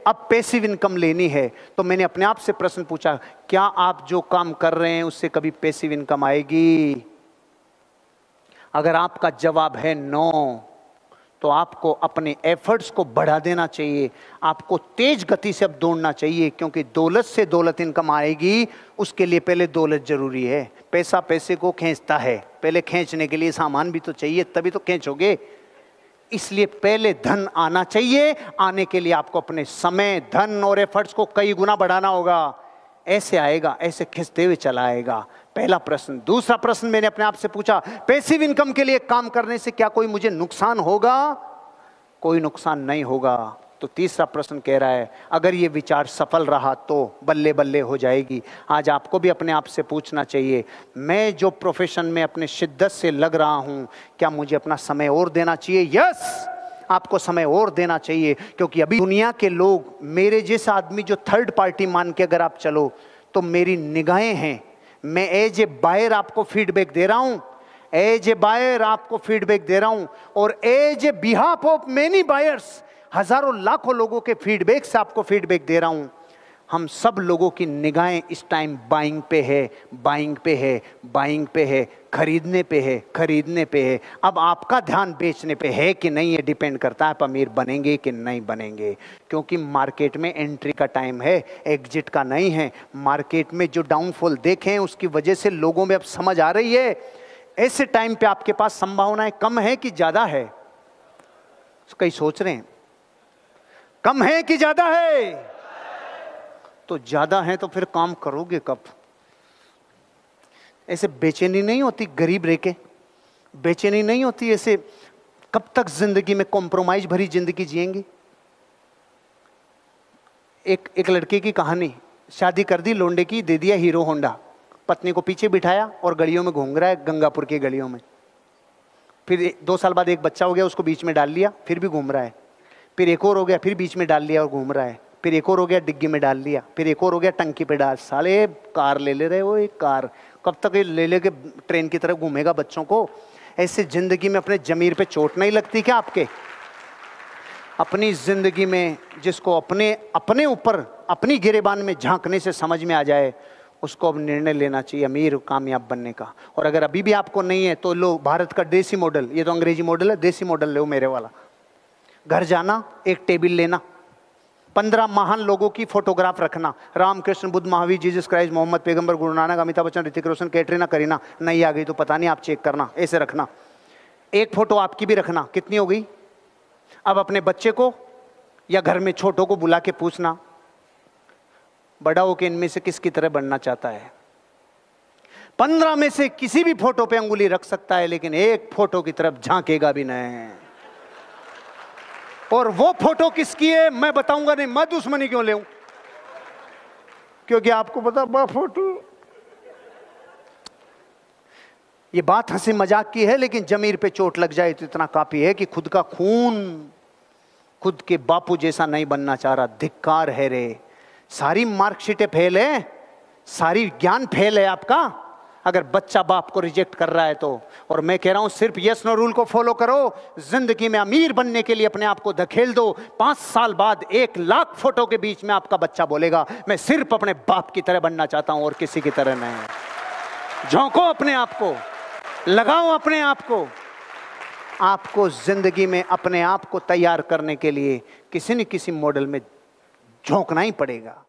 अब passive income लेनी है, तो मैंने अपने आप से प्रश्न पूछा, क्या आप जो काम कर रहे हैं उससे कभी पैसिव इनकम आएगी? अगर आपका जवाब है नो, तो आपको अपने एफर्ट्स को बढ़ा देना चाहिए, आपको तेज गति से अब दौड़ना चाहिए, क्योंकि दौलत से दौलत इनकम आएगी, उसके लिए पहले दौलत जरूरी है। पैसा पैसे को खींचता है, पहले खींचने के लिए सामान भी तो चाहिए, तभी तो खींचोगे। इसलिए पहले धन आना चाहिए, आने के लिए आपको अपने समय, धन और एफर्ट्स को कई गुना बढ़ाना होगा। ऐसे आएगा, ऐसे खिंचते हुए चला आएगा। पहला प्रश्न। दूसरा प्रश्न मैंने अपने आप से पूछा, पैसिव इनकम के लिए काम करने से क्या कोई मुझे नुकसान होगा? कोई नुकसान नहीं होगा। तो तीसरा प्रश्न कह रहा है, अगर ये विचार सफल रहा तो बल्ले बल्ले हो जाएगी। आज आपको भी अपने आप से पूछना चाहिए, मैं जो प्रोफेशन में अपने शिद्दत से लग रहा हूं, क्या मुझे अपना समय और देना चाहिए? यस, आपको समय और देना चाहिए, क्योंकि अभी दुनिया के लोग, मेरे जैसा आदमी जो थर्ड पार्टी मान के अगर आप चलो, तो मेरी निगाहें हैं, मैं एज ए बायर आपको फीडबैक दे रहा हूं, एज ए बायर आपको फीडबैक दे रहा हूं, और as a behalf of many buyers, हजारों लाखों लोगों के फीडबैक से आपको फीडबैक दे रहा हूं। हम सब लोगों की निगाहें इस टाइम बाइंग पे है, बाइंग पे है, बाइंग पे है, खरीदने पे है, खरीदने पे है। अब आपका ध्यान बेचने पे है कि नहीं, ये डिपेंड करता है आप अमीर बनेंगे कि नहीं बनेंगे। क्योंकि मार्केट में एंट्री का टाइम है, एग्जिट का नहीं है। मार्केट में जो डाउनफॉल देखें उसकी वजह से लोगों में अब समझ आ रही है, ऐसे टाइम पे आपके पास संभावनाएं कम है कि ज्यादा है? कई सोच रहे हैं कम है कि ज्यादा है? तो ज्यादा है तो फिर काम करोगे कब? ऐसे बेचैनी नहीं होती गरीब रह के? बेचैनी नहीं होती ऐसे? कब तक जिंदगी में कॉम्प्रोमाइज भरी जिंदगी जिएंगे? एक लड़के की कहानी, शादी कर दी लोंडे की, दे दिया हीरो होंडा, पत्नी को पीछे बिठाया और गलियों में घूम रहा है, गंगापुर की गलियों में। फिर 2 साल बाद एक बच्चा हो गया, उसको बीच में डाल लिया, फिर भी घूम रहा है। फिर एक और हो गया, फिर बीच में डाल लिया और घूम रहा है। फिर एक और हो गया, डिग्गी में डाल लिया। फिर एक और हो गया, टंकी पे डाल। साले कार ले ले रहे हो, एक कार कब तक ये ले लेके ट्रेन की तरह घूमेगा बच्चों को? ऐसे जिंदगी में अपने जमीर पे चोट नहीं लगती क्या आपके? अपनी जिंदगी में जिसको अपने ऊपर अपनी गिरेबान में झांकने से समझ में आ जाए, उसको अब निर्णय लेना चाहिए अमीर कामयाब बनने का। और अगर अभी भी आपको नहीं है तो लो भारत का देसी मॉडल, ये तो अंग्रेजी मॉडल है, देसी मॉडल लो मेरे वाला। घर जाना, एक टेबल लेना, 15 महान लोगों की फोटोग्राफ रखना, रामकृष्ण, बुद्ध, महावीर, जीसस क्राइस्ट, मोहम्मद पैगंबर, गुरु नानक, अमिताभ बच्चन, ऋतिक रोशन, कैटरीना, करीना। नहीं आ गई तो पता नहीं, आप चेक करना, ऐसे रखना। एक फोटो आपकी भी रखना। कितनी हो गई? अब अपने बच्चे को या घर में छोटों को बुला के पूछना, बड़ा हो के इनमें से किसकी तरह बनना चाहता है? 15 में से किसी भी फोटो पे अंगुली रख सकता है, लेकिन एक फोटो की तरफ झांकेगा भी नहीं। और वो फोटो किसकी है मैं बताऊंगा नहीं। मैं दुश्मनी क्यों ले, क्योंकि आपको पता बा फोटो, ये बात हंसी मजाक की है, लेकिन जमीर पे चोट लग जाए तो इतना काफी है कि खुद का खून खुद के बापू जैसा नहीं बनना चाह रहा। धिक्कार है रे। सारी मार्कशीटें फेल है, सारी ज्ञान फेल है आपका, अगर बच्चा बाप को रिजेक्ट कर रहा है तो। और मैं कह रहा हूं सिर्फ यस नो रूल को फॉलो करो, जिंदगी में अमीर बनने के लिए अपने आप को धकेल दो। 5 साल बाद 1 लाख फोटो के बीच में आपका बच्चा बोलेगा, मैं सिर्फ अपने बाप की तरह बनना चाहता हूं और किसी की तरह नहीं। झोंको अपने आप को, लगाओ अपने आप को। आपको जिंदगी में अपने आप को तैयार करने के लिए किसी न किसी मॉडल में झोंकना ही पड़ेगा।